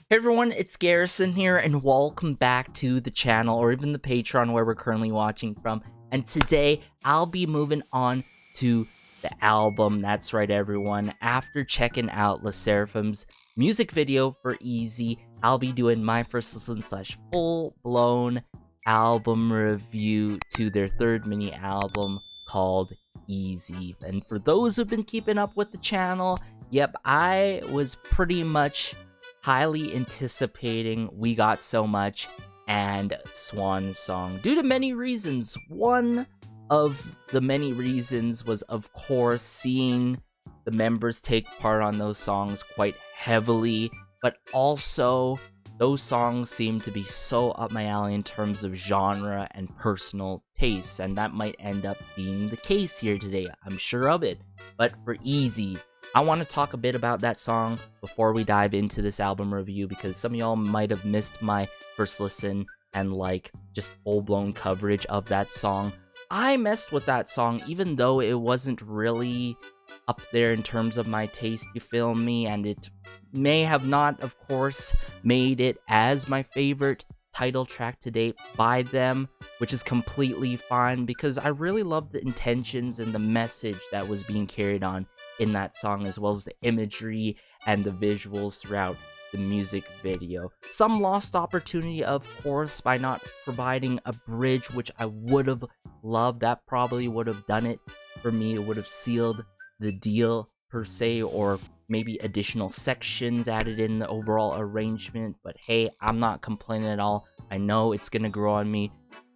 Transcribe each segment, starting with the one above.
Hey everyone, it's Garrison here, and welcome back to the channel, or even the Patreon where we're currently watching from. And today, I'll be moving on to the album. That's right, everyone. After checking out 르세라핌's music video for Easy, I'll be doing my first listen / full-blown album review to their third mini album called Easy. And for those who've been keeping up with the channel, yep, I was pretty much highly anticipating We Got So Much and Swan Song due to many reasons. One of the many reasons was, of course, seeing the members take part on those songs quite heavily, but also those songs seem to be so up my alley in terms of genre and personal tastes, and that might end up being the case here today. I'm sure of it. But for Easy, I want to talk a bit about that song before we dive into this album review, because some of y'all might have missed my first listen and just full-blown coverage of that song. I messed with that song even though it wasn't really up there in terms of my taste, you feel me, and it may have not, of course, made it as my favorite title track to date by them, which is completely fine because I really love the intentions and the message that was being carried on in that song, as well as the imagery and the visuals throughout the music video. Some lost opportunity, of course, by not providing a bridge, which I would have loved. That probably would have done it for me. It would have sealed the deal per se, or maybe additional sections added in the overall arrangement. But hey, I'm not complaining at all. I know it's gonna grow on me,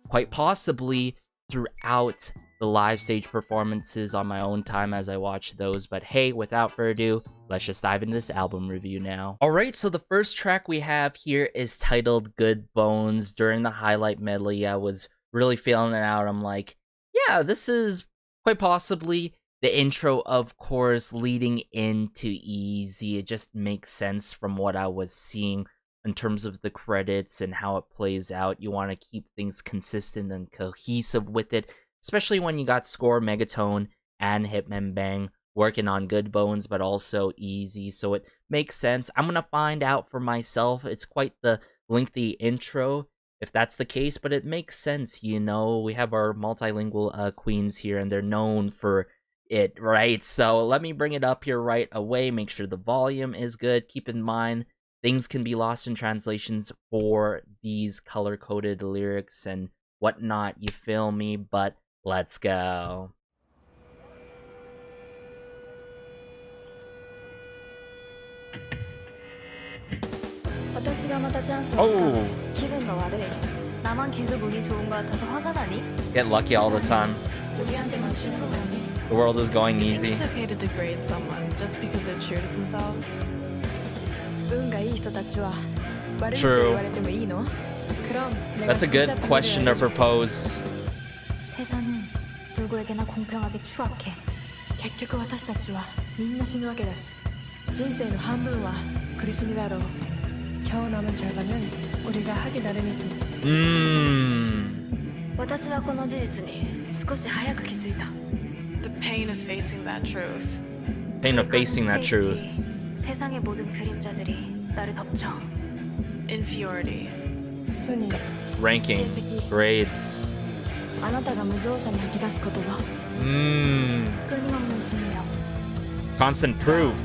quite possibly throughout the live stage performances on my own time as I watch those. But hey, without further ado, let's just dive into this album review now. Alright, so the first track we have here is titled Good Bones. During the highlight medley, I was really feeling it out. I'm like, yeah, this is quite possibly the intro, of course, leading into Easy. It just makes sense from what I was seeing in terms of the credits and how it plays out. You want to keep things consistent and cohesive with it, especially when you got Score, Megatone, and Hitman Bang working on Good Bones, but also Easy, so it makes sense. I'm gonna find out for myself. It's quite the lengthy intro, if that's the case, but it makes sense, you know. We have our multilingual queens here, and they're known for it, right? So let me bring it up here right away. Make sure the volume is good. Keep in mind, things can be lost in translations for these color-coded lyrics and whatnot, you feel me? But let's go. Oh! Get lucky all the time. The world is going easy. It's okay to degrade someone just because they're true to themselves. True. That's a good question to propose. The pain of facing that truth. Pain of facing that truth. Inferiority. Ranking. Grades. Constant proof.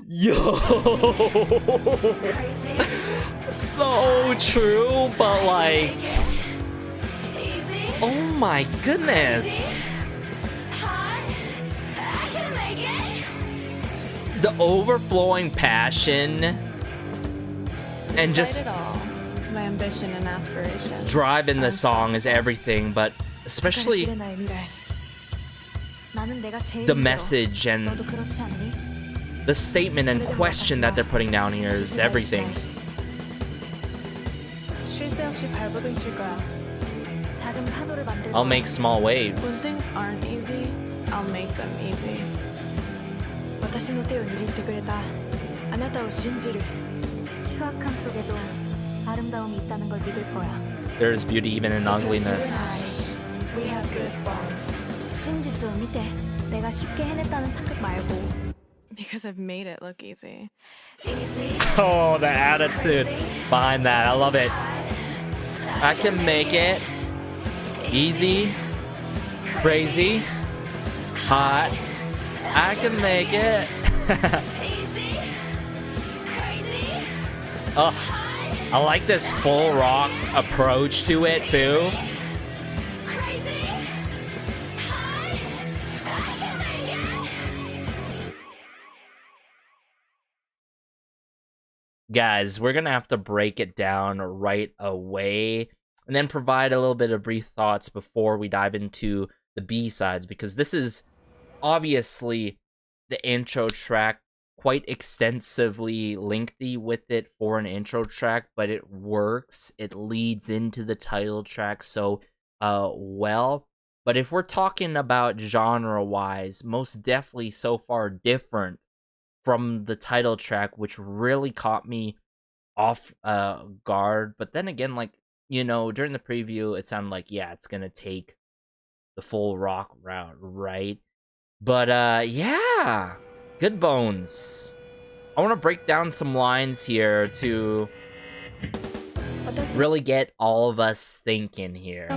Yo! So true, but oh my goodness! The overflowing passion and just my ambition and aspiration. Drive in the song is everything, but especially the message and the statement and question that they're putting down here is everything. I'll make small waves. When things aren't easy, I'll make them easy. There's beauty even in ugliness. We have good bonds. 真実を見て내가 쉽게 해냈다는 착각 말고 Because I've made it look easy. Oh, the attitude behind that. I love it. I can make it easy, crazy, hot. I can make it. Oh, I like this full rock approach to it too. Guys, we're gonna have to break it down right away and then provide a little bit of brief thoughts before we dive into the B-sides, because this is obviously the intro track, quite extensively lengthy with it for an intro track, but it works. It leads into the title track so well. But if we're talking about genre-wise, most definitely so far different from the title track, which really caught me off guard. But then again, like, you know, during the preview, it sounded like, yeah, it's gonna take the full rock route, right? But yeah, good bones. I want to break down some lines here to really get all of us thinking here.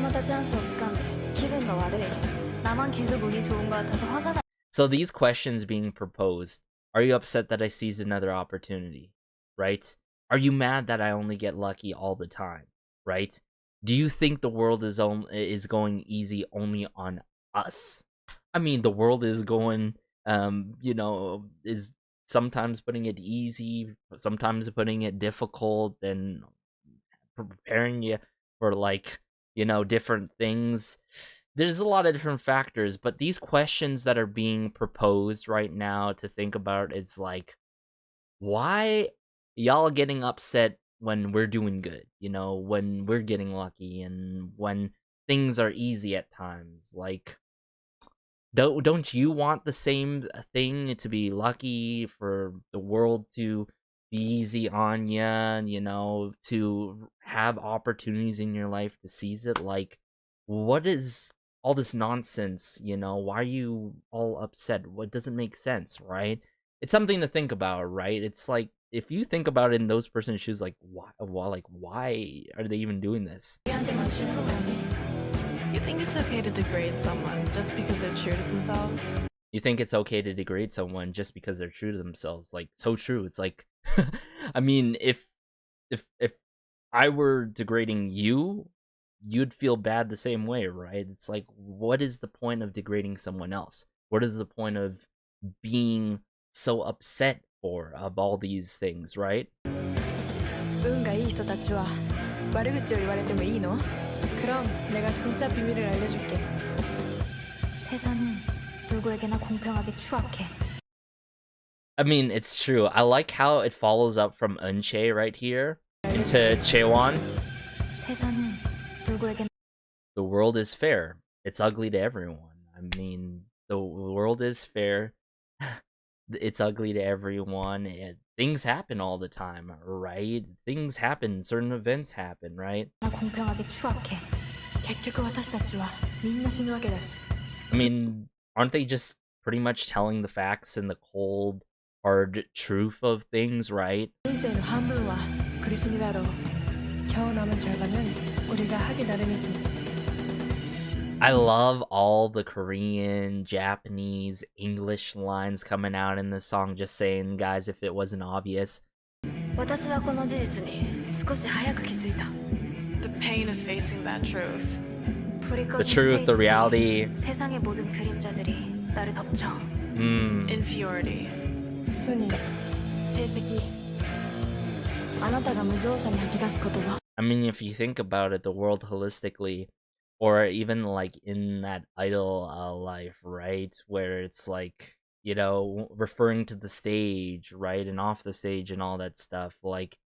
So these questions being proposed: are you upset that I seized another opportunity? Right? Are you mad that I only get lucky all the time? Right? Do you think the world is going easy only on us? I mean, the world is going, you know, is sometimes putting it easy, sometimes putting it difficult, and preparing you for, like, you know, different things. There's a lot of different factors, but these questions that are being proposed right now to think about, it's like, why y'all getting upset when we're doing good, you know, when we're getting lucky and when things are easy at times? Like, don't you want the same thing, to be lucky, for the world to be easy on you, and, you know, to have opportunities in your life to seize it? Like, what is all this nonsense, you know? Why are you all upset? What doesn't make sense, right? It's something to think about, right? It's like, if you think about it in those person's shoes, like, why are they even doing this? You think it's okay to degrade someone just because they're true to themselves? You think it's okay to degrade someone just because they're true to themselves? Like, so true. It's like, I mean, if I were degrading you, you'd feel bad the same way, right? It's like, what is the point of degrading someone else? What is the point of being so upset for of all these things, right? 運がいい人たちは悪口を言われてもいいの? 그럼 내가 진짜 비밀을 알려줄게. 세상은 누구에게나 공평하게 추악해. I mean, it's true. I like how it follows up from Eunchae right here into Chaewon. 세상은 누구에게나. The world is fair. It's ugly to everyone. I mean, the world is fair. It's ugly to everyone. Things happen all the time, right? Things happen. Certain events happen, right? I mean, aren't they just pretty much telling the facts and the cold, hard truth of things, right? I love all the Korean, Japanese, English lines coming out in this song, just saying, guys, if it wasn't obvious. The pain of facing that truth. The truth, the reality. Inferiority. I mean, if you think about it, the world holistically, or even like in that idol life, right, where it's like, you know, referring to the stage, right, and off the stage and all that stuff, like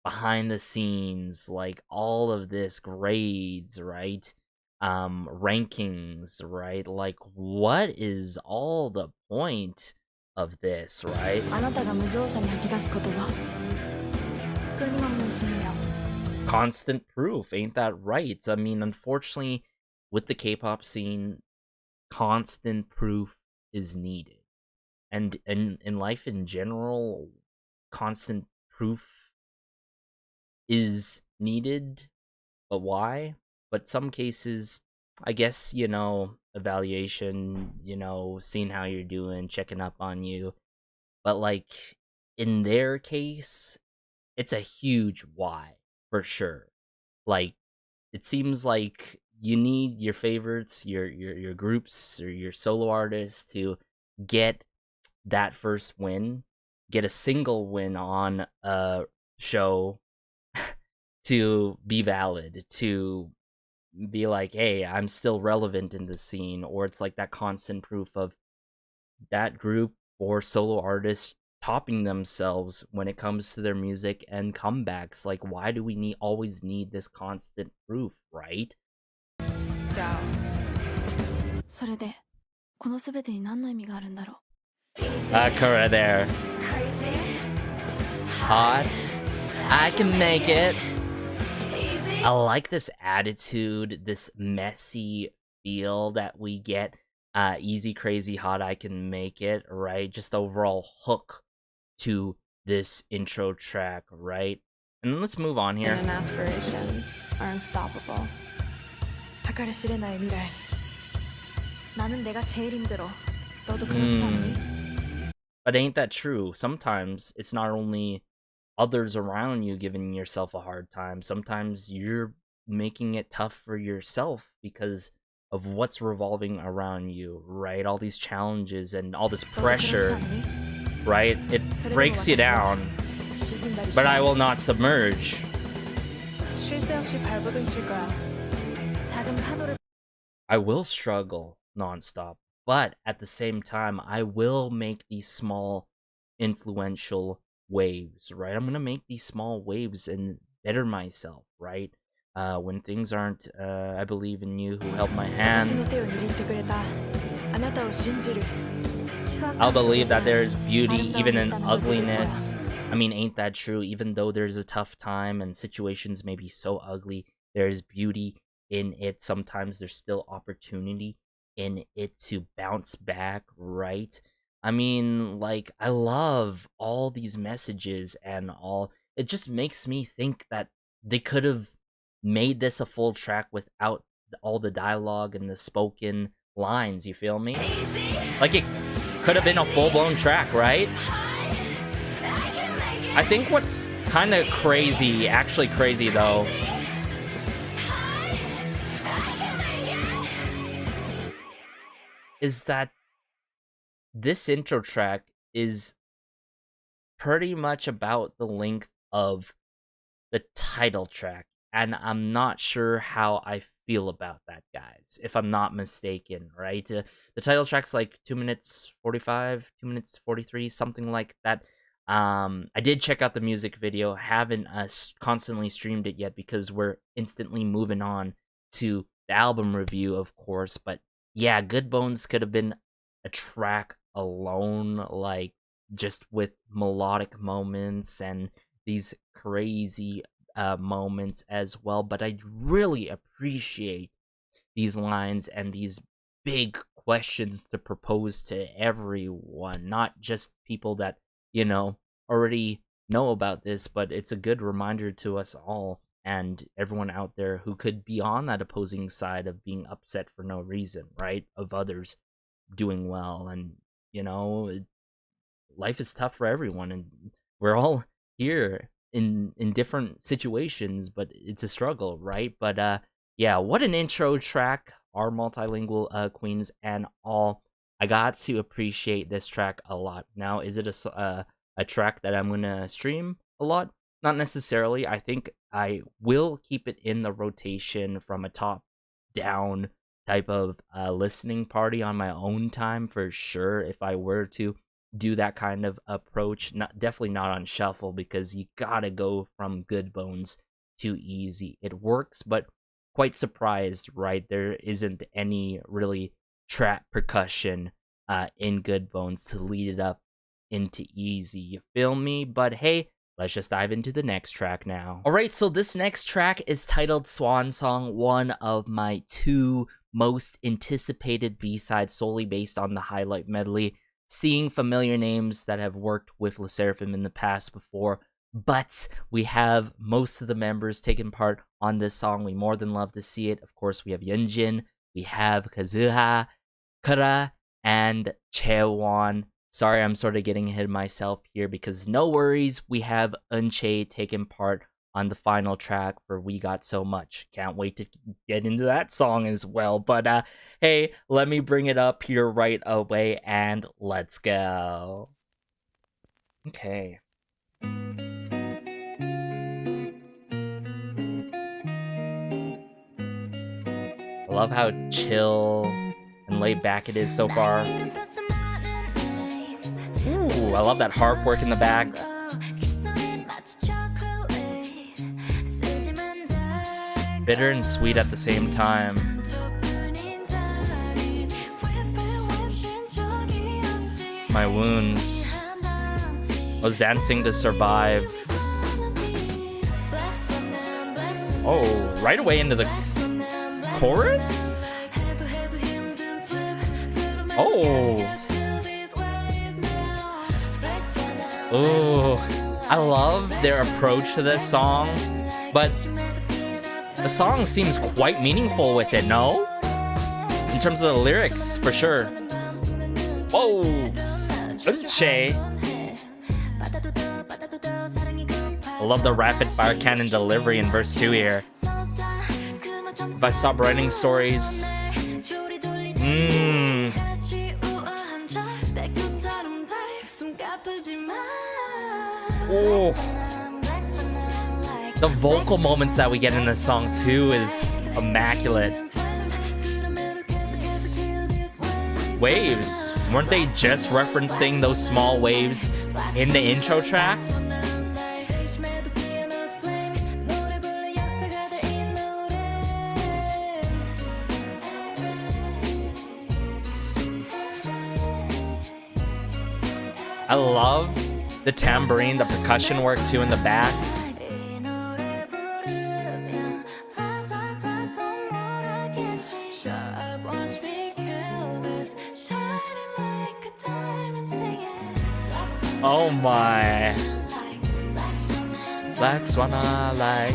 behind the scenes, like all of this, grades, right, rankings, right, like what is all the point of this, right? Constant proof, ain't that right? I mean, unfortunately, with the K-pop scene, constant proof is needed. and in life in general, constant proof is needed. But why? But some cases, I guess, evaluation, seeing how you're doing, checking up on you. But like in their case, it's a huge why for sure. Like it seems like you need your favorites, your groups or your solo artists to get that first win, get a single win on a show to be valid, to be like, hey, I'm still relevant in the scene, or it's like that constant proof of that group or solo artists topping themselves when it comes to their music and comebacks. Like, why do we always need this constant proof, right? じゃあそれでこの全てに何の意味があるんだろう Kura there. Hot. I can make it. I like this attitude, this messy feel that we get. Easy, crazy, hot, I can make it, right? Just overall hook to this intro track, right? And let's move on here. And aspirations are unstoppable. 計り知れない未来 나는 내가 제일 힘들어. 너도 그렇지 않니? But ain't that true? Sometimes it's not only others around you giving yourself a hard time. Sometimes you're making it tough for yourself because of what's revolving around you, right? All these challenges and all this pressure, right? It breaks you down. But I will not submerge. I will struggle nonstop, but at the same time, I will make these small, influential waves, right? I'm gonna make these small waves and better myself, right? When things aren't, I believe in you who held my hand. I'll believe that there's beauty even in ugliness. I mean, ain't that true? Even though there's a tough time and situations may be so ugly, there's beauty in it. Sometimes there's still opportunity in it to bounce back, right? I mean, like, I love all these messages and all. It just makes me think that they could have made this a full track without all the dialogue and the spoken lines, you feel me? Like, it could have been a full-blown track, right? I think what's kind of crazy, actually crazy though, is that this intro track is pretty much about the length of the title track, and I'm not sure how I feel about that, guys, if I'm not mistaken, right? The title track's like 2 minutes 45, 2 minutes 43, something like that. I did check out the music video, haven't constantly streamed it yet because we're instantly moving on to the album review, of course, but yeah, Good Bones could have been a track alone, like just with melodic moments and these crazy moments as well. But I really appreciate these lines and these big questions to propose to everyone, not just people that, already know about this, but it's a good reminder to us all and everyone out there who could be on that opposing side of being upset for no reason, right? Of others doing well. And, life is tough for everyone, and we're all here in different situations, but it's a struggle, right? But yeah, what an intro track, our multilingual queens and all. I got to appreciate this track a lot. Now, is it a track that I'm gonna stream a lot? Not necessarily. I think I will keep it in the rotation from a top down type of listening party on my own time for sure. If I were to do that kind of approach, definitely not on shuffle, because you gotta go from Good Bones to Easy. It works, but quite surprised, right? There isn't any really trap percussion in Good Bones to lead it up into Easy, you feel me? But hey, let's just dive into the next track now. Alright, so this next track is titled Swan Song, one of my 2 most anticipated B-sides solely based on the highlight medley. seeing familiar names that have worked with Sserafim in the past before, but we have most of the members taking part on this song. We more than love to see it. Of course, we have Yeonjin, we have Kazuha, Kara, and Chaewon. Sorry, I'm sort of getting ahead of myself here because no worries, we have Eunchae taking part on the final track for We Got So Much. Can't wait to get into that song as well. But hey, let me bring it up here right away and let's go. Okay. I love how chill and laid back it is so far. Ooh, I love that harp work in the back. Bitter and sweet at the same time. My wounds. I was dancing to survive. Oh, right away into the chorus? Oh. Oh, I love their approach to this song, but the song seems quite meaningful with it, no? In terms of the lyrics, for sure. Whoa! Eunchae. I love the rapid fire cannon delivery in verse 2 here. If I stop writing stories... Oh. The vocal moments that we get in this song too is immaculate. Waves. Weren't they just referencing those small waves in the intro track? I love the tambourine, the percussion work too in the back. Oh my. Black Swan I like.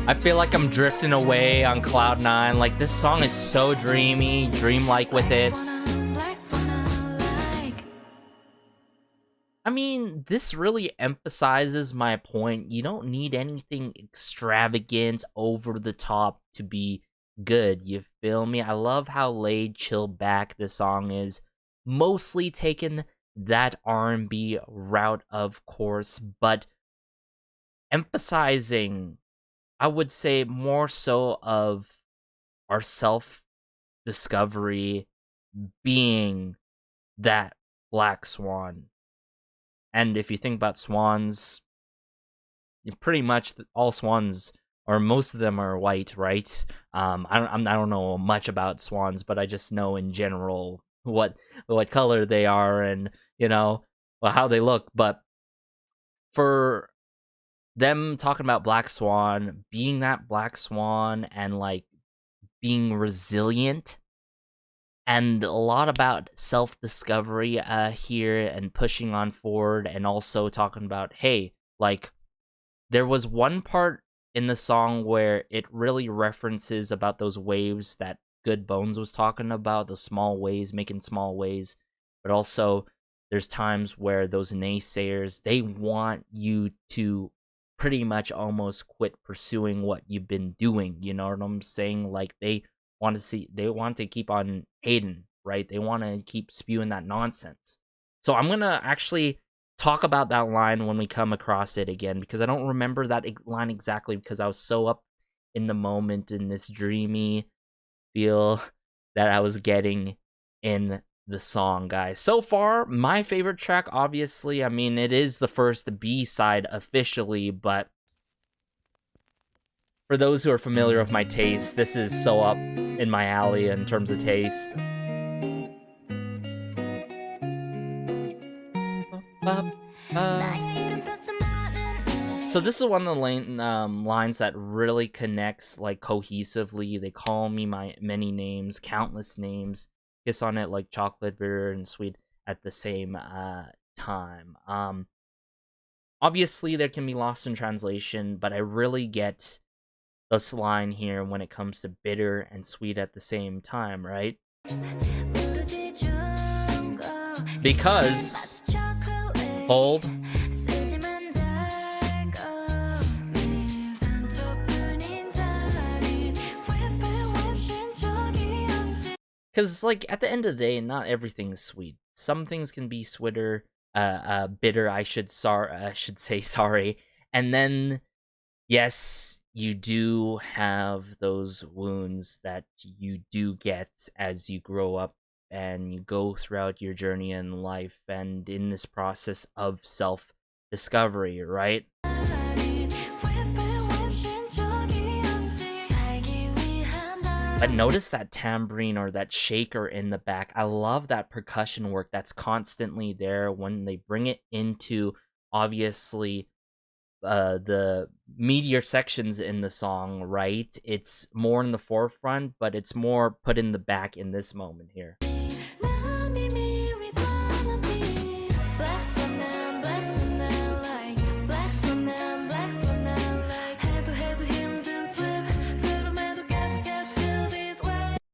I feel like I'm drifting away on cloud 9. Like, this song is so dreamy, dreamlike with it. I mean, this really emphasizes my point. You don't need anything extravagant, over the top to be good. You feel me? I love how laid, chill back this song is. Mostly taken that R&B route, of course, but emphasizing, I would say, more so of our self-discovery being that black swan. And if you think about swans, pretty much all swans, or most of them, are white, right? I don't know much about swans, but I just know in general what color they are and, you know, how they look. But for them talking about black swan, being that black swan and like being resilient, and a lot about self-discovery here and pushing on forward, and also talking about, hey, like, there was one part in the song where it really references about those waves that Good Bones was talking about, the small waves, making small waves, but also there's times where those naysayers, they want you to pretty much almost quit pursuing what you've been doing, you know what I'm saying? Like, they want to keep on hating, right? They want to keep spewing that nonsense. So I'm gonna actually talk about that line when we come across it again, because I don't remember that line exactly, because I was so up in the moment in this dreamy feel that I was getting in the song, guys. So far, my favorite track, obviously, I mean, it is the first B-side officially, but For those who are familiar with my taste, this is so up in my alley in terms of taste. So this is one of the lines that really connects like cohesively. They call me my many names, countless names, kiss on it like chocolate, bitter and sweet at the same time. Obviously there can be lost in translation, but I really get this line here when it comes to bitter and sweet at the same time, right? Because hold. Because, like, at the end of the day, not everything's sweet. Some things can be bitter, I should say, sorry. And then, yes, you do have those wounds that you do get as you grow up and you go throughout your journey in life and in this process of self-discovery, right? But notice that tambourine or that shaker in the back. I love that percussion work that's constantly there when they bring it into, obviously, the meatier sections in the song, right? It's more in the forefront, but it's more put in the back in this moment here.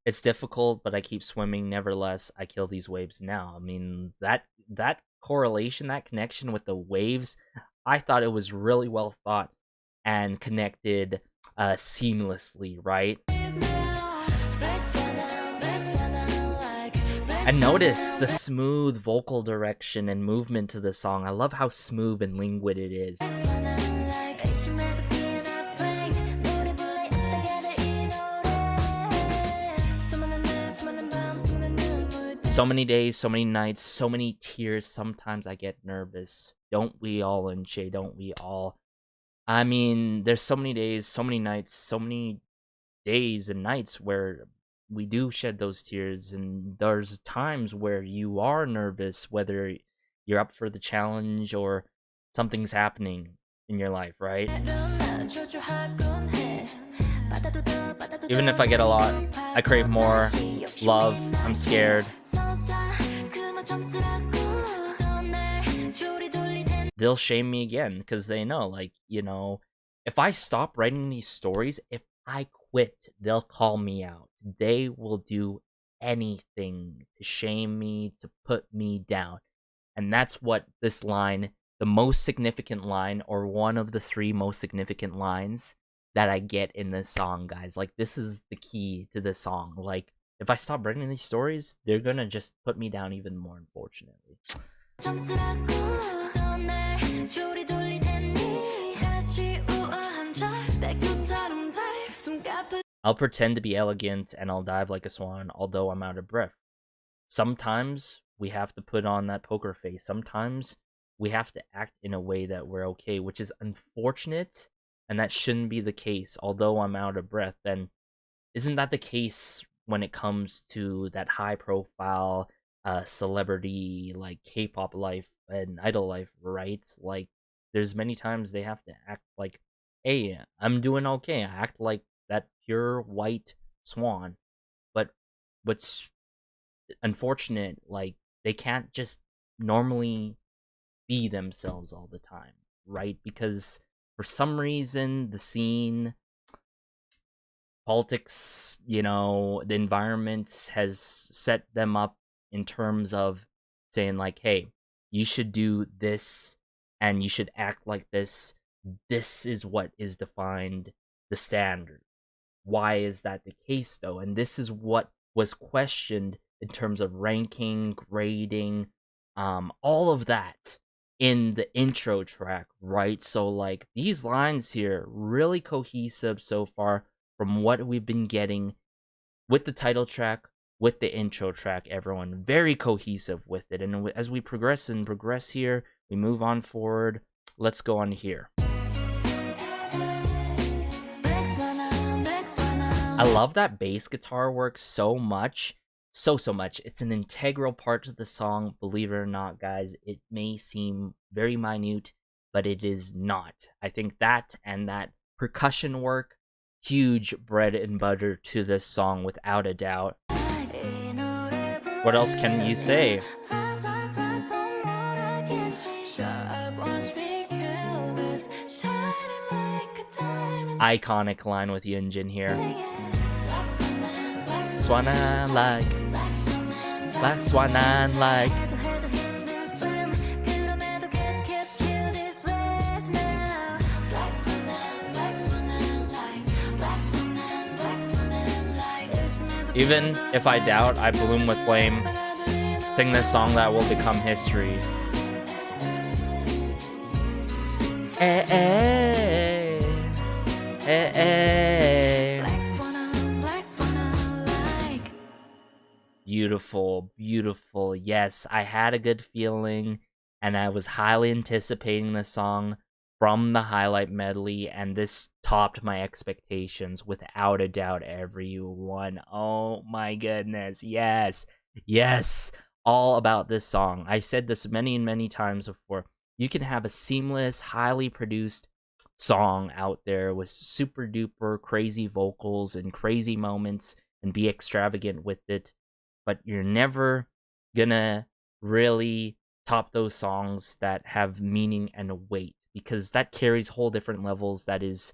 It's difficult, but I keep swimming. Nevertheless, I kill these waves now. I mean, that correlation, that connection with the waves, I thought it was really well thought and connected seamlessly, right? And notice the smooth vocal direction and movement to the song. I love how smooth and languid it is. So many days, so many nights, so many tears. Sometimes I get nervous. Don't we all, and Shay, don't we all? I mean, there's so many days, so many nights, so many days and nights where we do shed those tears. And there's times where you are nervous, whether you're up for the challenge or something's happening in your life, right? Even if I get a lot, I crave more love, I'm scared. They'll shame me again because they know, like, you know, if I stop writing these stories, if I quit, they'll call me out. They will do anything to shame me, to put me down. And that's what this line, the most significant line, or one of the three most significant lines that I get in this song, guys. Like, this is the key to this song. Like, if I stop writing these stories, they're gonna just put me down even more, unfortunately. I'll pretend to be elegant and I'll dive like a swan, although I'm out of breath. Sometimes we have to put on that poker face. Sometimes we have to act in a way that we're okay, which is unfortunate, and that shouldn't be the case. Although I'm out of breath, then isn't that the case when it comes to that high profile celebrity like K-pop life and idol life, right? Like, there's many times they have to act like, hey, I'm doing okay. I act like that pure white swan. But what's unfortunate, like, they can't just normally be themselves all the time, right? Because for some reason, the scene, politics, you know, the environment has set them up in terms of saying, like, hey, you should do this and you should act like this. This is what is defined the standard. Why is that the case, though? And this is what was questioned in terms of ranking, grading, all of that in the intro track, right? So, like, these lines here, really cohesive so far from what we've been getting with the title track, with the intro track, everyone. Very cohesive with it. And as we progress here, we move on forward. Let's go on here. I love that bass guitar work so much. So much. It's an integral part to the song, believe it or not, guys. It may seem very minute, but it is not. I think that and that percussion work, huge bread and butter to this song without a doubt. What else can you say? Iconic line with Yunjin here. Swanan like, black swanan like. Even if I doubt I bloom with flame, sing this song that will become history. Eh, eh, eh, eh. Beautiful, beautiful. Yes, I had a good feeling, and I was highly anticipating the song from the highlight medley, and this topped my expectations without a doubt, everyone. Oh my goodness, yes, all about this song. I said this many and many times before. You can have a seamless, highly produced song out there with super duper crazy vocals and crazy moments and be extravagant with it, but you're never gonna really top those songs that have meaning and weight, because that carries whole different levels that is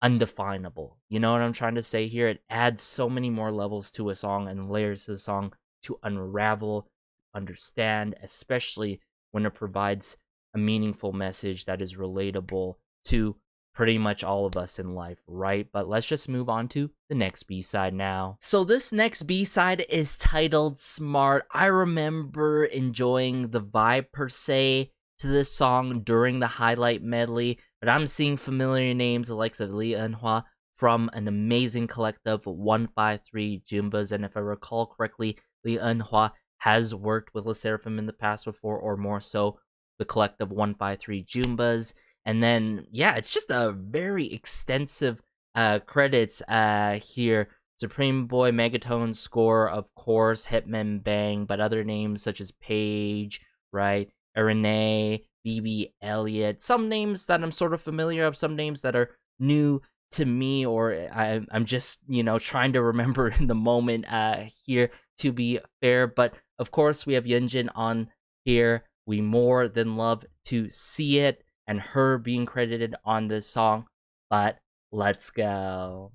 undefinable. You know what I'm trying to say here? It adds so many more levels to a song and layers to the song to unravel, understand, especially when it provides a meaningful message that is relatable to pretty much all of us in life, right? But let's just move on to the next B-side now. So this next B-side is titled Smart. I remember enjoying the vibe per se to this song during the highlight medley, but I'm seeing familiar names the likes of Lee Eun-hwa from an amazing collective 153 Jumbas, and if I recall correctly, Lee Eun-hwa has worked with Sserafim in the past before, or more so the collective 153 Jumbas. And then, yeah, it's just a very extensive credits here. Supreme Boy, Megatone Score, of course, Hitman Bang, but other names such as Paige, right? Renee, Vibby, Elliot. Some names that I'm sort of familiar of, some names that are new to me, or I'm just, trying to remember in the moment here, to be fair. But, of course, we have Yunjin on here. We more than love to see it, and her being credited on this song, but let's go.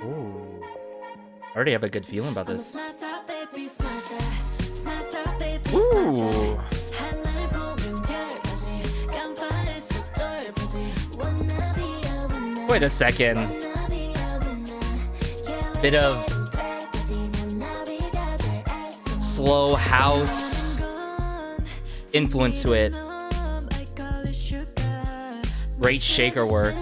Ooh. I already have a good feeling about this. Ooh. Wait a second. Bit of slow house influence to it. Great shaker work.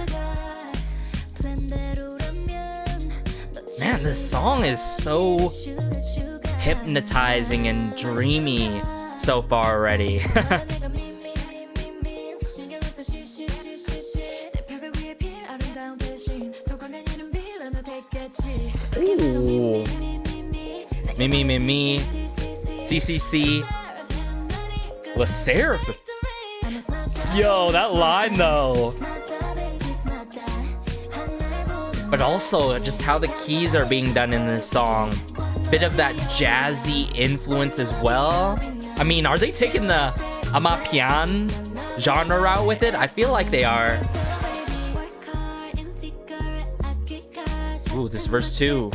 Man, this song is so hypnotizing and dreamy so far already. Ooh. Me. CCC. Sserafim. Yo, that line though. But also just how the keys are being done in this song. Bit of that jazzy influence as well. I mean, are they taking the amapian genre route with it? I feel like they are. Ooh, this verse 2.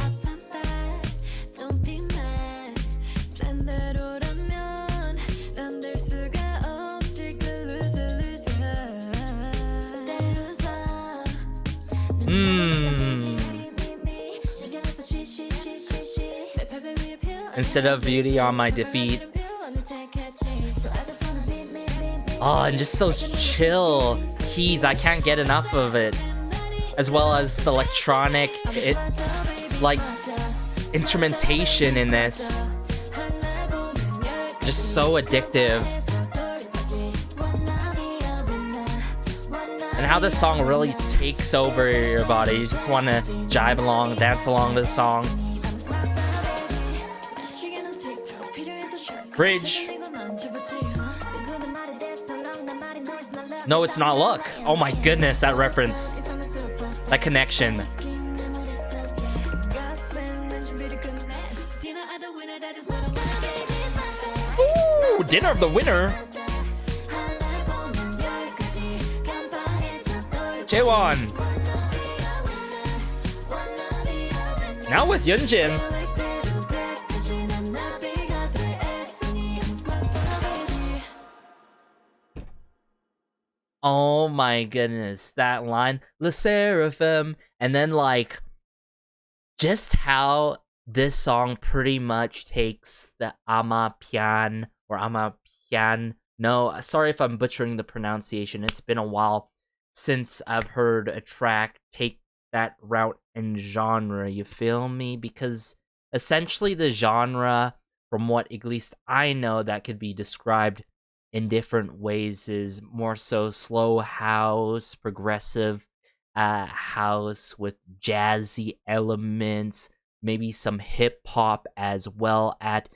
Instead of beauty on my defeat. Oh, and just those chill keys, I can't get enough of it. As well as the electronic, instrumentation in this. Just so addictive. And and how this song really takes over your body. You just want to jive along, dance along to the song. Bridge. No, it's not luck. Oh my goodness, that reference. That connection. Ooh, dinner of the winner. Jaewon. Now with Yeonjin. Oh my goodness, that line, 르세라핌, and then like, just how this song pretty much takes the amapian or amapian. No, sorry if I'm butchering the pronunciation. It's been a while since I've heard a track take that route in genre. You feel me? Because essentially the genre, from what at least I know, that could be described in different ways, is more so slow house, progressive house with jazzy elements, maybe some hip hop as well at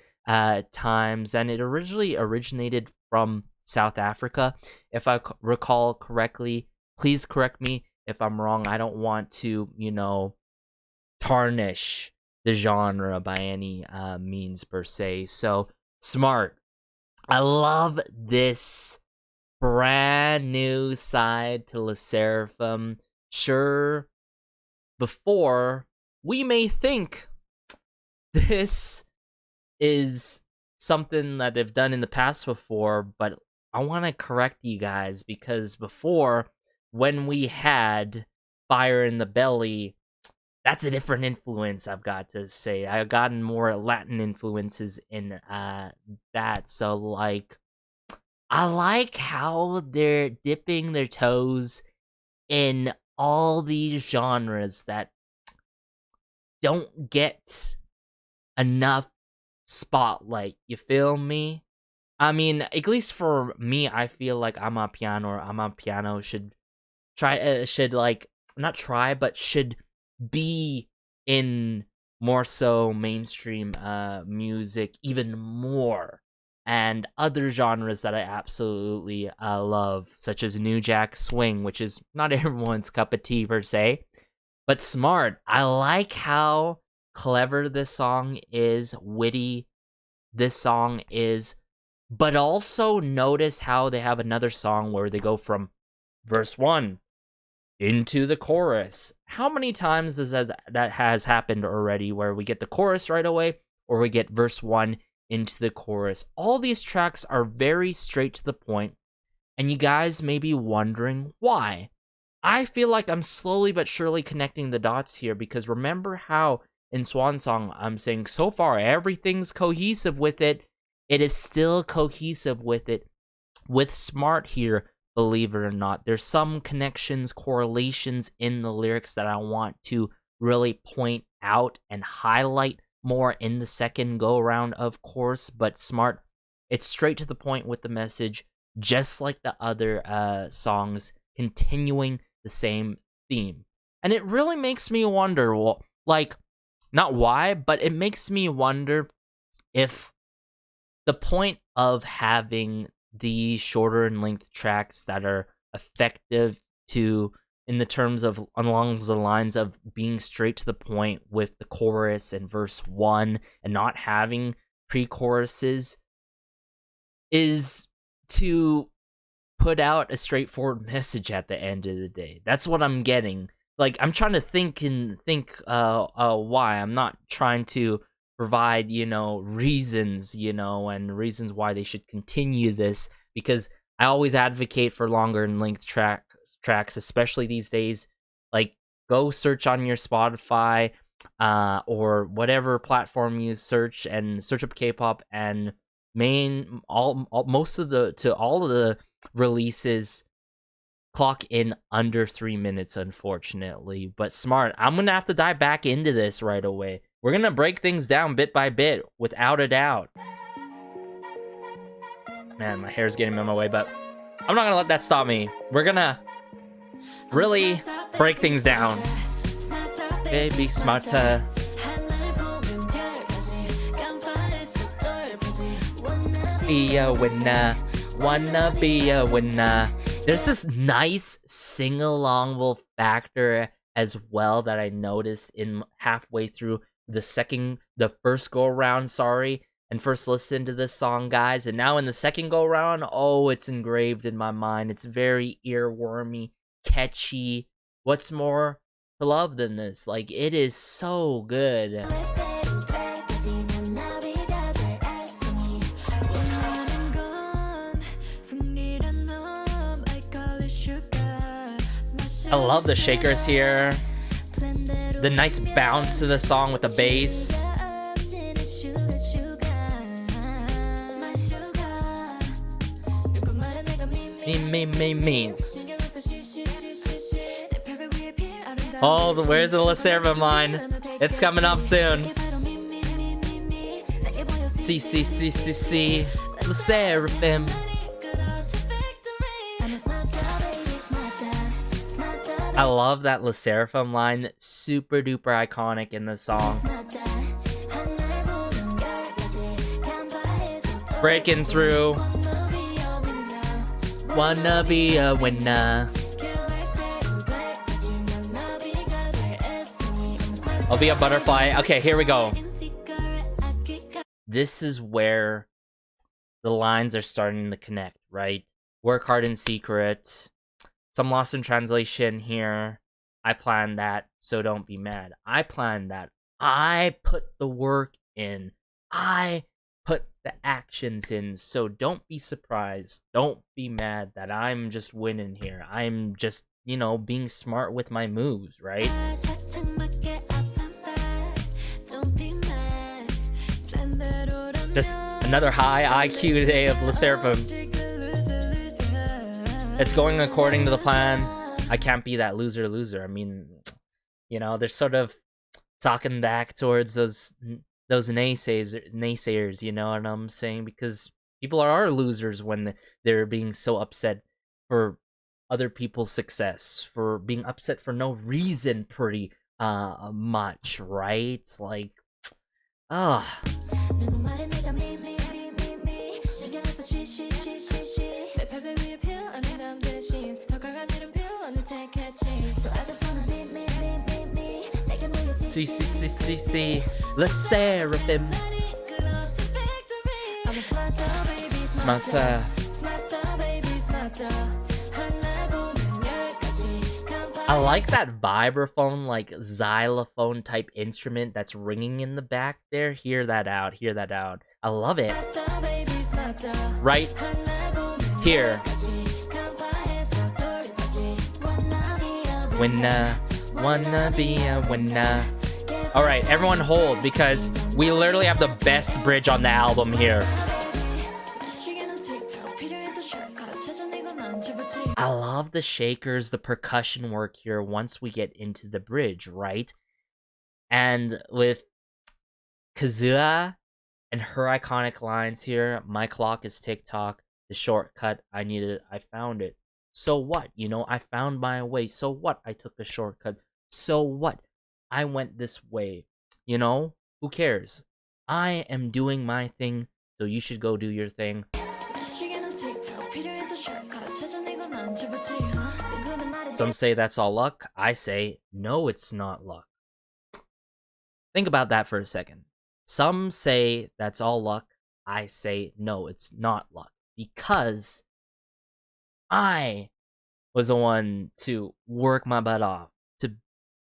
times. And it originally originated from South Africa, if I recall correctly. Please correct me if I'm wrong. I don't want to, you know, tarnish the genre by any means per se. So, smart. I love this brand new side to 르세라핌. Sure, before, we may think this is something that they've done in the past before, but I want to correct you guys, because before, when we had Fire in the Belly, that's a different influence, I've got to say. I've gotten more Latin influences in that. So, like, I like how they're dipping their toes in all these genres that don't get enough spotlight. You feel me? I mean, at least for me, I feel like amapiano or amapiano should should be in more so mainstream music even more, and other genres that I absolutely love, such as New Jack Swing, which is not everyone's cup of tea per se, but smart. I like how clever this song is, witty this song is, but also notice how they have another song where they go from verse 1 into the chorus. How many times that has happened already, where we get the chorus right away, or we get verse 1 into the chorus? All these tracks are very straight to the point, and you guys may be wondering why. I feel like I'm slowly but surely connecting the dots here, because remember how in Swan Song I'm saying so far everything's cohesive with it. It is still cohesive with it. With Smart here, believe it or not, there's some connections, correlations in the lyrics that I want to really point out and highlight more in the second go around, of course. But Smart, it's straight to the point with the message, just like the other songs, continuing the same theme. And it really makes me wonder, well, like, not why, but it makes me wonder if the point of having these shorter in length tracks that are effective to, in the terms of along the lines of being straight to the point with the chorus and verse 1 and not having pre-choruses, is to put out a straightforward message at the end of the day. That's what I'm getting. Like, I'm trying to think why. I'm not trying to provide, reasons, and reasons why they should continue this, because I always advocate for longer in length tracks, especially these days. Like, go search on your Spotify or whatever platform you search, and search up K-pop, and all of the releases clock in under 3 minutes, unfortunately. But Smart, I'm gonna have to dive back into this right away. We're gonna break things down bit by bit, without a doubt. Man, my hair's getting in my way, but I'm not gonna let that stop me. We're gonna really break things down. Baby smarter. Be a winner. Wanna be a winner. There's this nice sing-along factor as well that I noticed in halfway through the first go around, and first listen to this song, guys, and now in the second go around, oh, it's engraved in my mind. It's very earwormy, catchy. What's more to love than this? Like, it is so good. I love the shakers here. The nice bounce to the song with the bass. Me. Oh, where's the 르세라핌 line? It's coming up soon. C. 르세라핌. I love that 르세라핌 line. Super duper iconic in the song. Breaking through. Wanna be a winner. I'll be a butterfly. Okay, here we go. This is where the lines are starting to connect, right? Work hard in secret. Some lost in translation here. I planned that, so don't be mad. I planned that. I put the work in. I put the actions in, so don't be surprised. Don't be mad that I'm just winning here. I'm just, being smart with my moves, right? Just another high IQ day of 르세라핌. It's going according to the plan. I can't be that loser. I mean, they're sort of talking back towards those naysayers, you know what I'm saying? Because people are losers when they're being so upset for other people's success, for being upset for no reason pretty much, right? Like, C. 르세라핌. Smarter. I like that vibraphone, like xylophone type instrument that's ringing in the back there. Hear that out. I love it. Right here. Winner, wanna be a winner. All right, everyone hold, because we literally have the best bridge on the album here. I love the shakers, the percussion work here once we get into the bridge, right? And with Kazuha and her iconic lines here, my clock is tick-tock, the shortcut I needed, I found it. So what? I found my way. So what? I took the shortcut. So what? I went this way. Who cares? I am doing my thing, so you should go do your thing. Some say that's all luck. I say, no, it's not luck. Think about that for a second. Some say that's all luck. I say, no, it's not luck. Because I was the one to work my butt off, to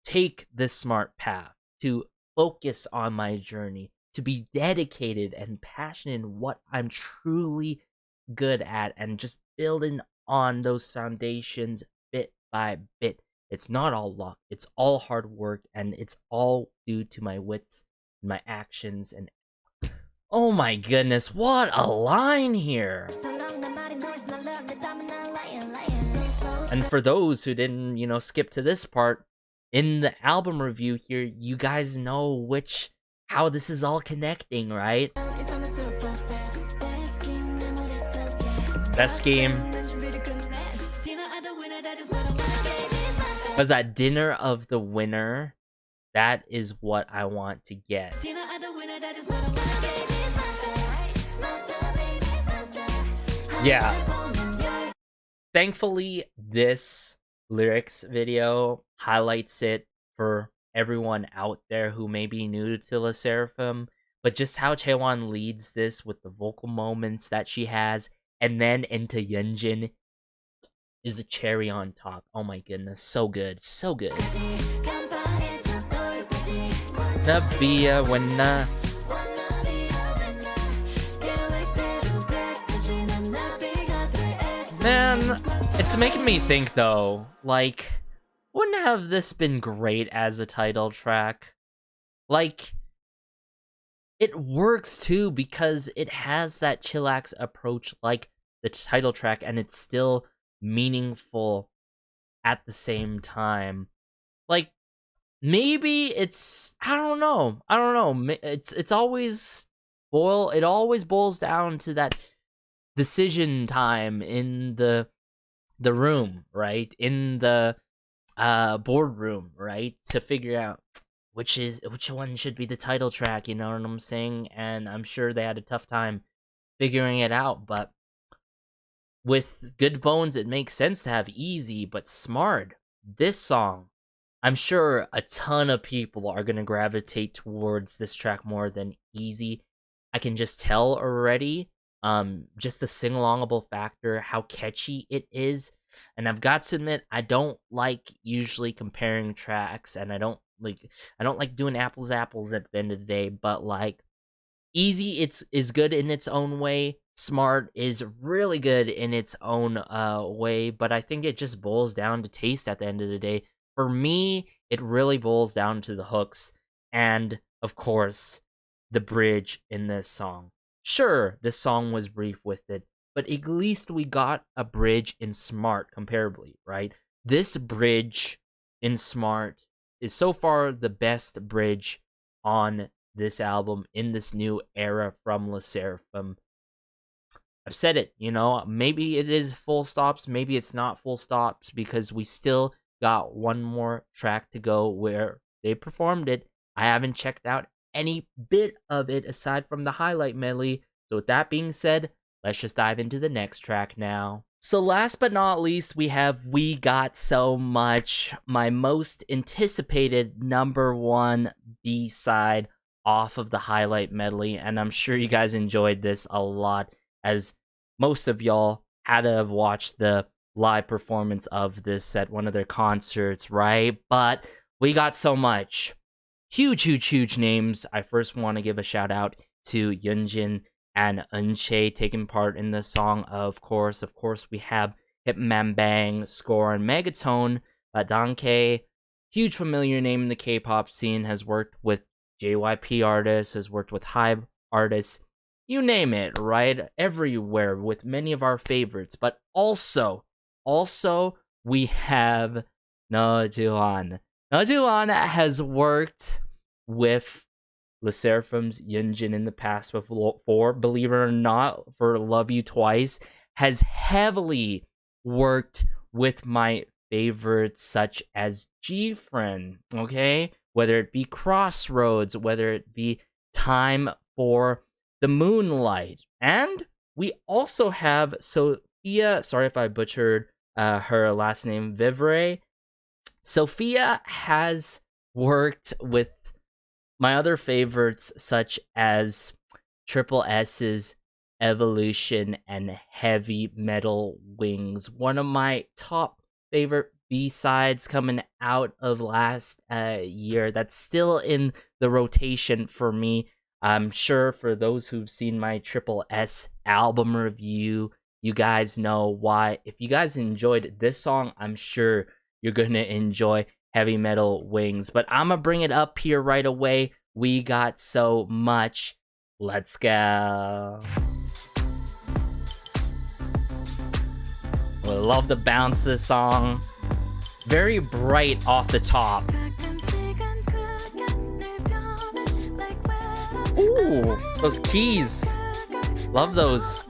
take this smart path, to focus on my journey, to be dedicated and passionate in what I'm truly good at, and just building on those foundations bit by bit. It's not all luck. It's all hard work, and it's all due to my wits, my actions, and oh my goodness, what a line here. And for those who didn't, skip to this part, in the album review here, you guys know how this is all connecting, right? Best scheme. Because at dinner of the winner, that is what I want to get. Yeah. Thankfully, this lyrics video highlights it for everyone out there who may be new to 르세라핌, but just how Chaewon leads this with the vocal moments that she has, and then into Yeonjin is a cherry on top. Oh my goodness, so good, so good. Man, it's making me think though, like, wouldn't have this been great as a title track? Like, it works too because it has that chillax approach like the title track, and it's still meaningful at the same time. Like, maybe it's, I don't know. It always boils down to that decision time in the room, right? In the boardroom, right? To figure out which one should be the title track, you know what I'm saying? And I'm sure they had a tough time figuring it out, but with Good Bones, it makes sense to have Easy, but Smart, this song, I'm sure a ton of people are gonna gravitate towards this track more than Easy. I can just tell already. Just the sing-alongable factor, how catchy it is. And I've got to admit, I don't like usually comparing tracks, and I don't like doing apples to apples at the end of the day, but like Easy is good in its own way. Smart is really good in its own way, but I think it just boils down to taste at the end of the day. For me, it really boils down to the hooks and, of course, the bridge in this song. Sure, this song was brief with it, but at least we got a bridge in Smart comparably, right? This bridge in Smart is so far the best bridge on this album in this new era from 르세라핌. I've said it, you know, maybe it is full stops, maybe it's not full stops, because we still got one more track to go where they performed it. I haven't checked out any bit of it aside from the highlight medley. So with that being said, let's just dive into the next track now. So last but not least, we have We Got So Much, my most anticipated #1 B-side off of the highlight medley, and I'm sure you guys enjoyed this a lot, as most of y'all had to have watched the live performance of this at one of their concerts, right? But We Got So Much. Huge names. I first want to give a shout out to Yeonjin and Eunchae taking part in the song. Of course, we have Hitman Bang, Score, and Megatone. Dankei, huge familiar name in the K-pop scene, has worked with JYP artists, has worked with HYBE artists, you name it, right? Everywhere with many of our favorites. But also we have Tuan. Tuan has worked with 르세라핌's Yeonjin in the past before, believe it or not, for Love You Twice, has heavily worked with my favorites such as G-Friend, okay? Whether it be Crossroads, whether it be Time for the Moonlight. And we also have Sophia, sorry if I butchered her last name, Vivre. Sophia has worked with my other favorites such as Triple S's Evolution and Heavy Metal Wings. One of my top favorite B-sides coming out of last year that's still in the rotation for me. I'm sure for those who've seen my Triple S album review, you guys know why. If you guys enjoyed this song, I'm sure you're gonna enjoy Heavy Metal Wings. But I'm gonna bring it up here right away. We Got So Much. Let's go. I love the bounce to this song. Very bright off the top. Ooh, those keys. Love those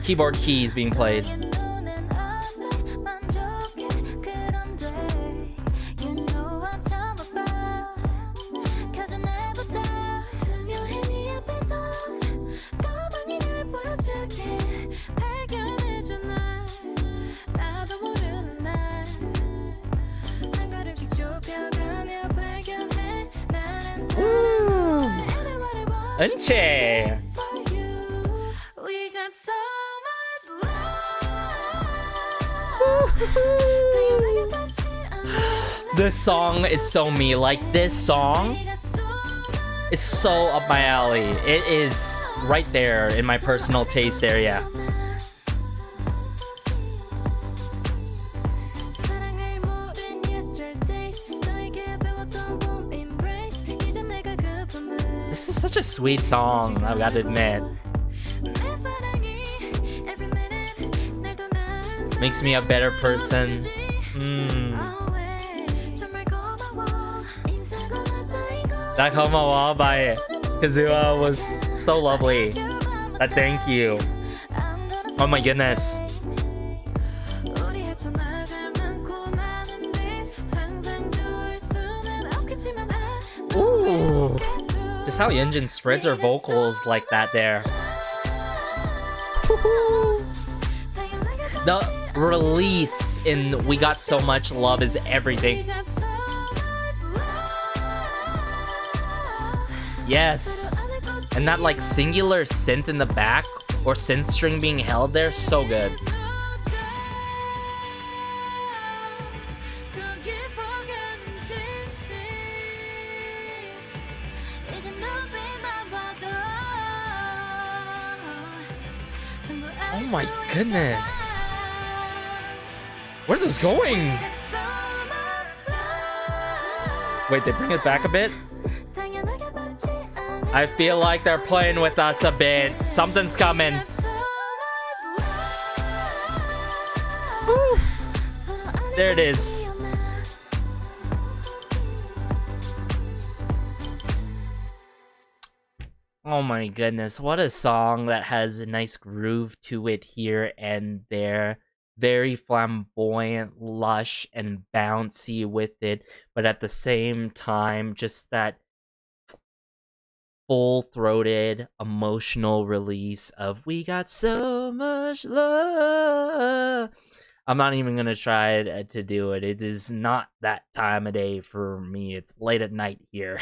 keyboard keys being played. 은채. We got so much love. This song is so me. Like, this song is so up my alley. It is right there in my personal taste area. This is such a sweet song, I've got to admit. Makes me a better person. That 고마워 by Kazuha was so lovely. That thank you. Oh my goodness. Ooh. Just how Yunjin spreads her vocals like that there. The release in We Got So Much Love is everything. Yes. And that like singular synth in the back or synth string being held there, so good. Oh my goodness. Where's this going? Wait, they bring it back a bit? I feel like they're playing with us a bit. Something's coming. Woo. There it is. Oh my goodness, what a song that has a nice groove to it here and there. Very flamboyant, lush, and bouncy with it, but at the same time, just that full-throated, emotional release of We Got So Much Love. I'm not even gonna try to do it. It is not that time of day for me. It's late at night here.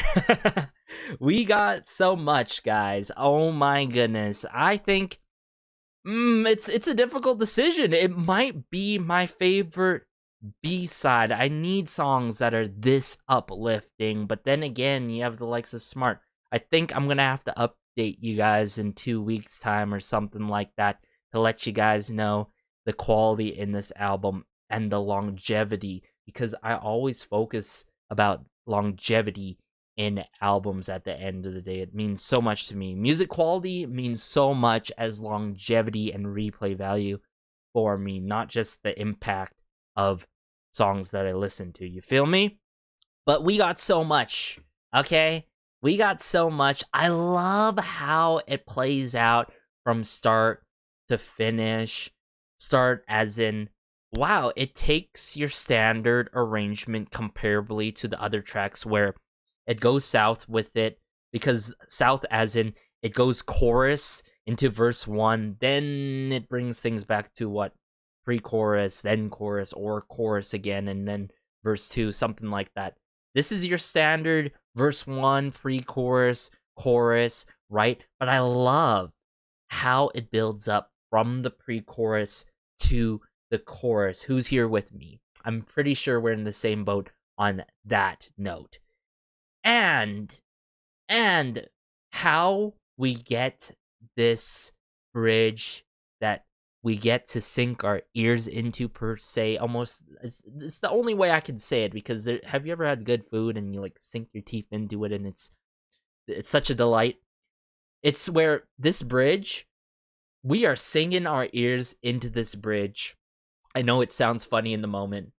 We got so much, guys. Oh my goodness. I think it's a difficult decision. It might be my favorite B-side. I need songs that are this uplifting, but then again, you have the likes of Smart. I think I'm gonna have to update you guys in 2 weeks' time or something like that to let you guys know the quality in this album and the longevity, because I always focus about longevity in albums at the end of the day. It means so much to me. Music quality means so much as longevity and replay value for me, not just the impact of songs that I listen to. You feel me? But we got so much, okay? We got so much. I love how it plays out from start to finish. Start as in, wow, it takes your standard arrangement comparably to the other tracks where it goes south with it, because south as in it goes chorus into verse 1, then it brings things back to what, pre-chorus, then chorus, or chorus again, and then verse 2, something like that. This is your standard verse 1, pre-chorus, chorus, right? But I love how it builds up from the pre-chorus to the chorus. Who's here with me? I'm pretty sure we're in the same boat on that note. And how we get this bridge that we get to sink our ears into, per se, almost, it's the only way I can say it, because have you ever had good food and you like sink your teeth into it and it's such a delight? It's where this bridge, we are singing our ears into this bridge. I know it sounds funny in the moment,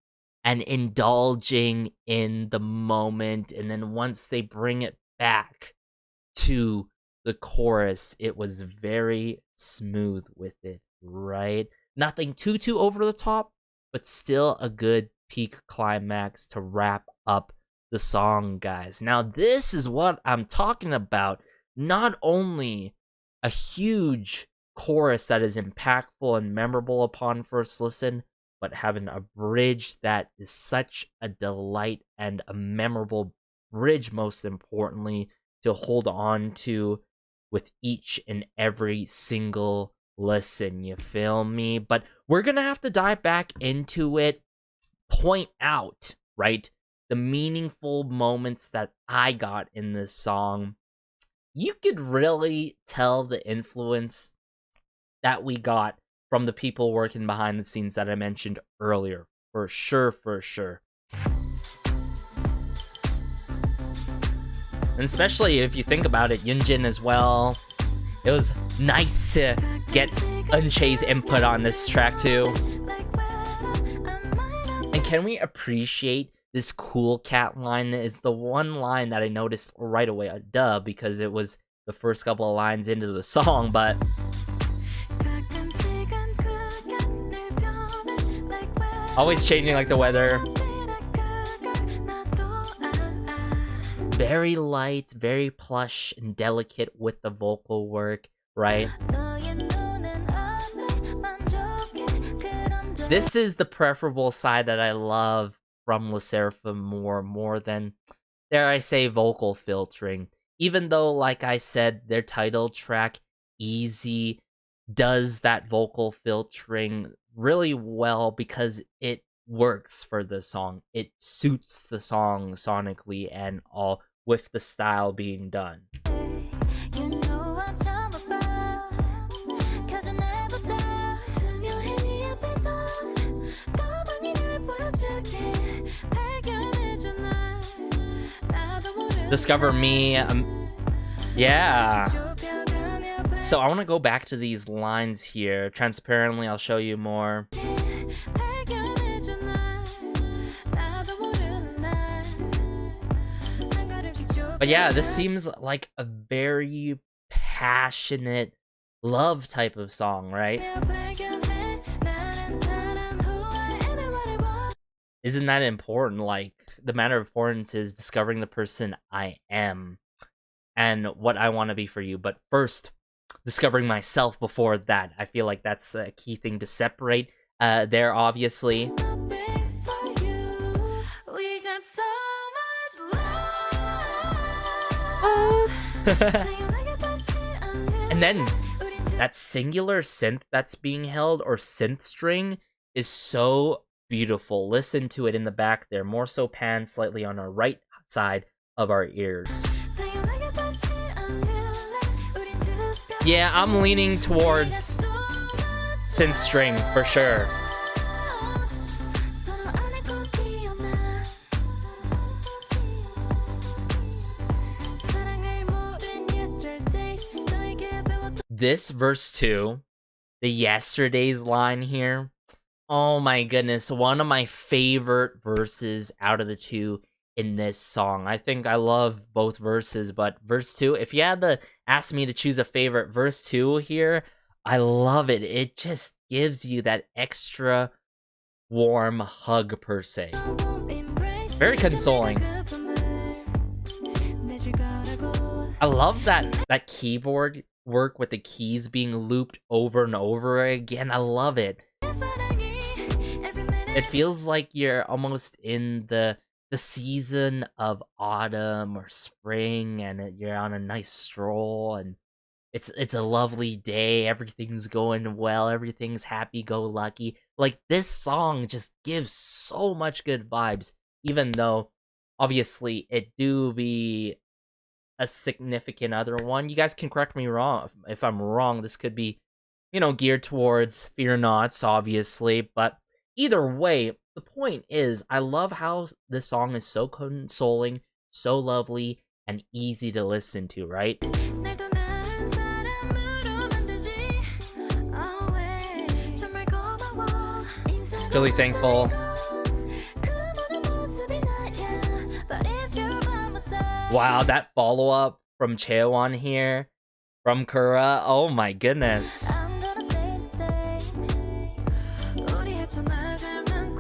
and indulging in the moment, and then once they bring it back to the chorus, it was very smooth with it, right? Nothing too over the top, but still a good peak climax to wrap up the song, guys. Now, this is what I'm talking about. Not only a huge chorus that is impactful and memorable upon first listen, but having a bridge that is such a delight, and a memorable bridge, most importantly, to hold on to with each and every single listen, you feel me? But we're gonna have to dive back into it, point out, right, the meaningful moments that I got in this song. You could really tell the influence that we got from the people working behind the scenes that I mentioned earlier. For sure, for sure. And especially if you think about it, Yunjin as well. It was nice to get Eunchae's input on this track too. And can we appreciate this cool cat line? Is the one line that I noticed right away. Duh, because it was the first couple of lines into the song, but always changing like the weather. Very light, very plush and delicate with the vocal work, right? This is the preferable side that I love from 르세라핌 more than, dare I say, vocal filtering. Even though, like I said, their title track, Easy, does that vocal filtering really well because it works for the song. It suits the song sonically and all, with the style being done. Discover Me, yeah. So I want to go back to these lines here. Transparently, I'll show you more. But yeah, this seems like a very passionate love type of song, right? Isn't that important? Like, the matter of importance is discovering the person I am and what I want to be for you. But first, discovering myself before that. I feel like that's a key thing to separate there, obviously. And then that singular synth that's being held, or synth string, is so beautiful. Listen to it in the back there, more so pan slightly on our right side of our ears. Yeah, I'm leaning towards synth string for sure. This verse 2, the yesterday's line here, oh my goodness, one of my favorite verses out of the two in this song. I think I love both verses, but verse 2, if you had to ask me to choose a favorite, verse 2 here, I love it. It just gives you that extra warm hug per se. Very consoling. I love that keyboard work with the keys being looped over and over again. I love it. It feels like you're almost in the season of autumn or spring, and you're on a nice stroll, and it's a lovely day. Everything's going well. Everything's happy-go-lucky. Like, this song just gives so much good vibes, even though obviously it do be a significant other one. You guys can correct me wrong if I'm wrong. This could be, geared towards Fear Nots, obviously, but either way, the point is, I love how this song is so consoling, so lovely, and easy to listen to, right? Really thankful. Wow, that follow-up from Chaewon here, from Kura, oh my goodness.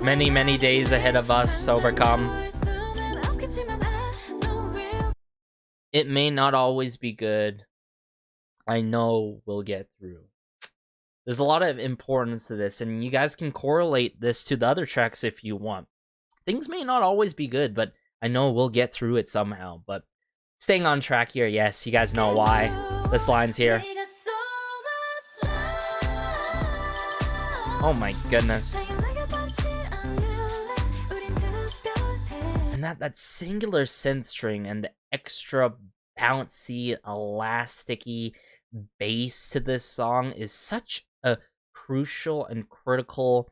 Many, many days ahead of us to overcome. It may not always be good. I know we'll get through. There's a lot of importance to this, and you guys can correlate this to the other tracks if you want. Things may not always be good, but I know we'll get through it somehow. But Staying on track here, yes, you guys know why. This line's here. Oh my goodness. And that singular synth string and the extra bouncy, elasticy bass to this song is such a crucial and critical,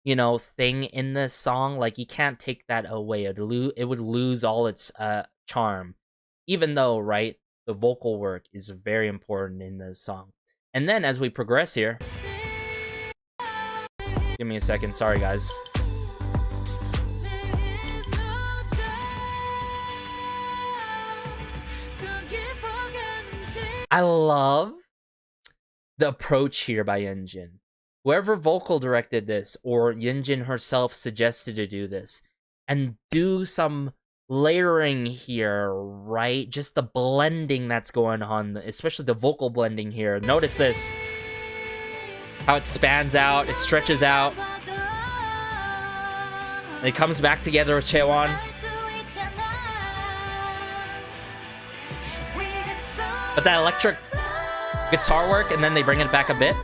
you know, thing in this song. Like, you can't take that away. It would lose all its charm. Even though, right, the vocal work is very important in this song. And then as we progress here, give me a second, sorry guys. I love the approach here by Yunjin. Whoever vocal directed this, or Yunjin herself suggested to do this, and do some layering here, right? Just the blending that's going on, especially the vocal blending here. Notice this. How it spans out, it stretches out. And it comes back together with Chaewon. But that electric guitar work, and then they bring it back a bit.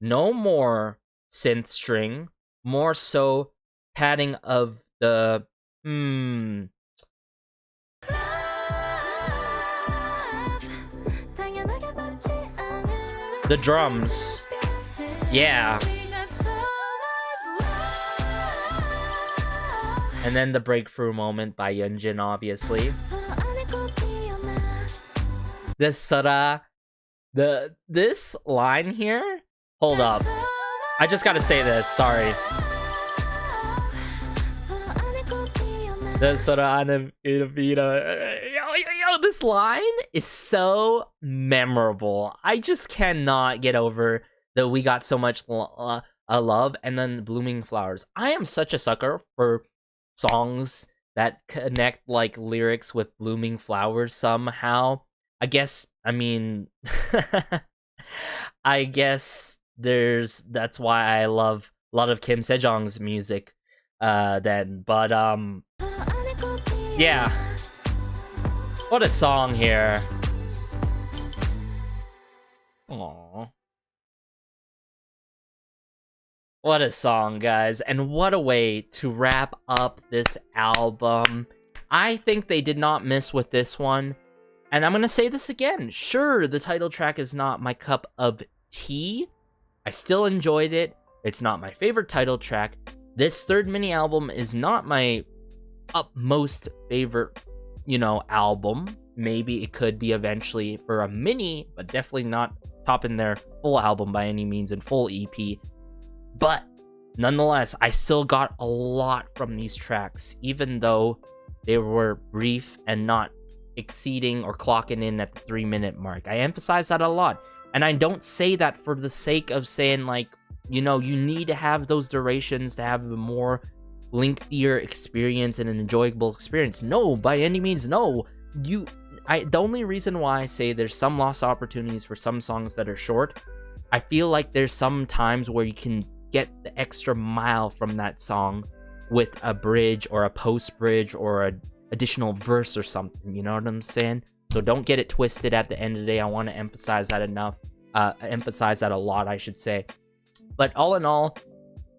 No more synth string, more so padding of the the drums. Yeah. And then the breakthrough moment by Yunjin, obviously. This line here. Hold up. I just gotta say this, sorry. This line is so memorable. I just cannot get over that we got so much love, and then Blooming Flowers. I am such a sucker for songs that connect like lyrics with blooming flowers somehow. I guess that's why I love a lot of Kim Sejong's music then, but yeah, what a song here. Aww, what a song, guys, and what a way to wrap up this album. I think they did not miss with this one, and I'm gonna say this again. Sure, the title track is not my cup of tea. I still enjoyed it. It's not my favorite title track. This third mini album is not my utmost favorite, album. Maybe it could be eventually for a mini, but definitely not topping their full album by any means and full EP. But nonetheless, I still got a lot from these tracks, even though they were brief and not exceeding or clocking in at the 3-minute mark. I emphasize that a lot. And I don't say that for the sake of saying, like, you need to have those durations to have a more lengthier experience and an enjoyable experience. No, by any means, no. The only reason why I say there's some lost opportunities for some songs that are short, I feel like there's some times where you can get the extra mile from that song with a bridge or a post bridge or an additional verse or something. You know what I'm saying? So don't get it twisted at the end of the day. I want to emphasize that emphasize that a lot, I should say. But all in all,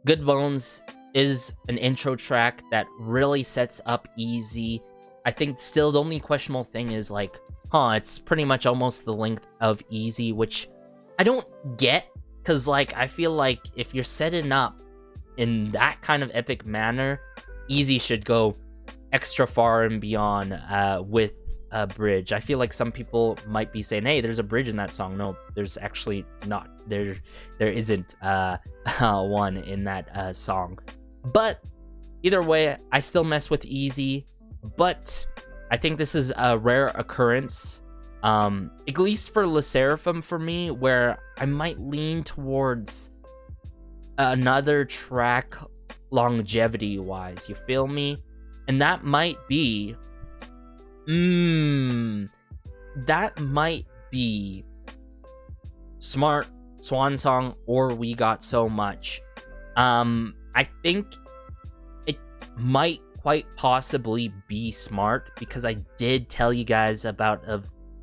Good Bones is an intro track that really sets up Easy. I think still the only questionable thing is like, it's pretty much almost the length of Easy, which I don't get, because like I feel like if you're setting up in that kind of epic manner, Easy should go extra far and beyond with a bridge. I feel like some people might be saying, hey, there's a bridge in that song. No, there's actually not. There isn't one in that song. But either way, I still mess with Easy, but I think this is a rare occurrence, at least for 르세라핌 for me, where I might lean towards another track longevity wise, you feel me? And that might be Smart, Swan Song, or We Got So Much. I think it might quite possibly be Smart, because I did tell you guys about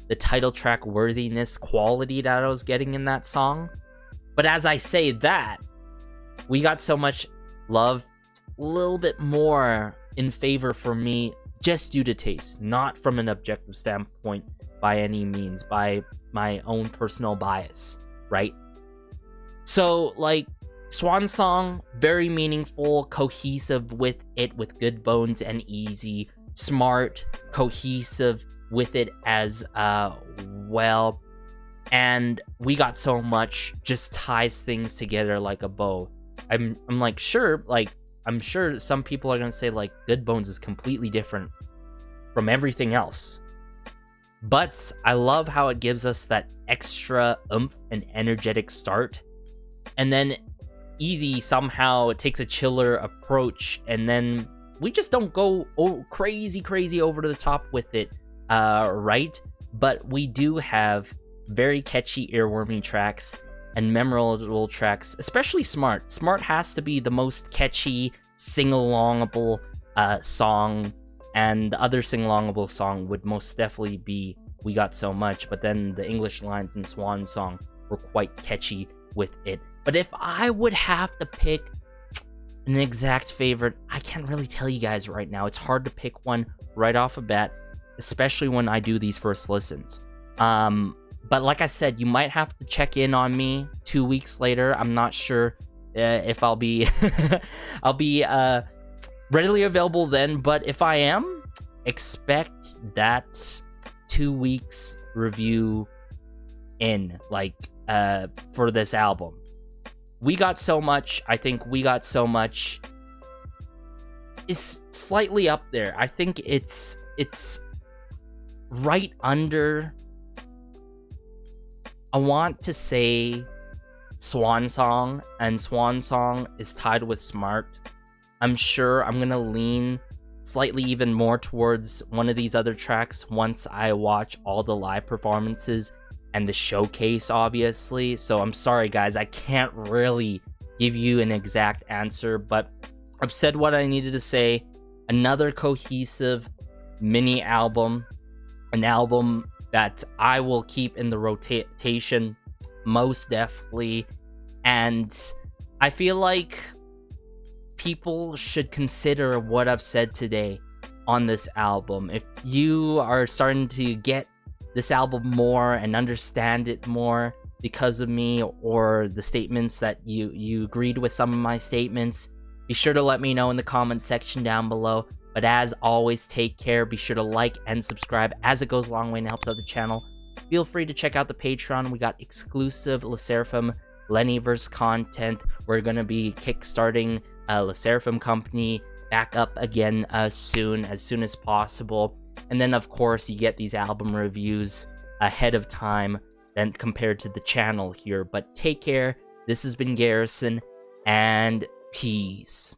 the title track worthiness quality that I was getting in that song. But as I say that, We Got So Much Love, a little bit more in favor for me, just due to taste, not from an objective standpoint by any means, by my own personal bias, right? So, like, Swan Song, very meaningful, cohesive with it, with Good Bones and Easy. Smart, cohesive with it as well. And We Got So Much just ties things together like a bow. I'm like, sure, like, I'm sure some people are gonna say, like, Good Bones is completely different from everything else. But I love how it gives us that extra oomph and energetic start. And then Easy somehow takes a chiller approach, and then we just don't go crazy over to the top with it, right? But we do have very catchy earwormy tracks and memorable tracks, especially Smart. Smart has to be the most catchy sing-alongable song, and the other sing-alongable song would most definitely be We Got So Much, but then the English lines in Swan Song were quite catchy with it. But if I would have to pick an exact favorite, I can't really tell you guys right now. It's hard to pick one right off the bat, especially when I do these first listens. But like I said, you might have to check in on me 2 weeks later. I'm not sure if I'll be I'll be readily available then, but if I am, expect that 2 weeks review in, like, for this album. We Got So Much, I think We Got So Much is slightly up there. I think it's right under, I want to say, Swan Song, and Swan Song is tied with Smart. I'm sure I'm gonna lean slightly even more towards one of these other tracks once I watch all the live performances and the showcase, obviously. So I'm sorry guys, I can't really give you an exact answer, but I've said what I needed to say. Another cohesive mini album, an album that I will keep in the rotation most definitely, and I feel like people should consider what I've said today on this album. If you are starting to get this album more and understand it more because of me, or the statements that you agreed with some of my statements, be sure to let me know in the comment section down below. But as always, take care. Be sure to like and subscribe, as it goes a long way and helps out the channel. Feel free to check out the Patreon. We got exclusive 르세라핌 Lennyverse content. We're gonna be kickstarting 르세라핌 company back up again as soon as possible. And then, of course, you get these album reviews ahead of time than compared to the channel here. But take care. This has been Garrison, and peace.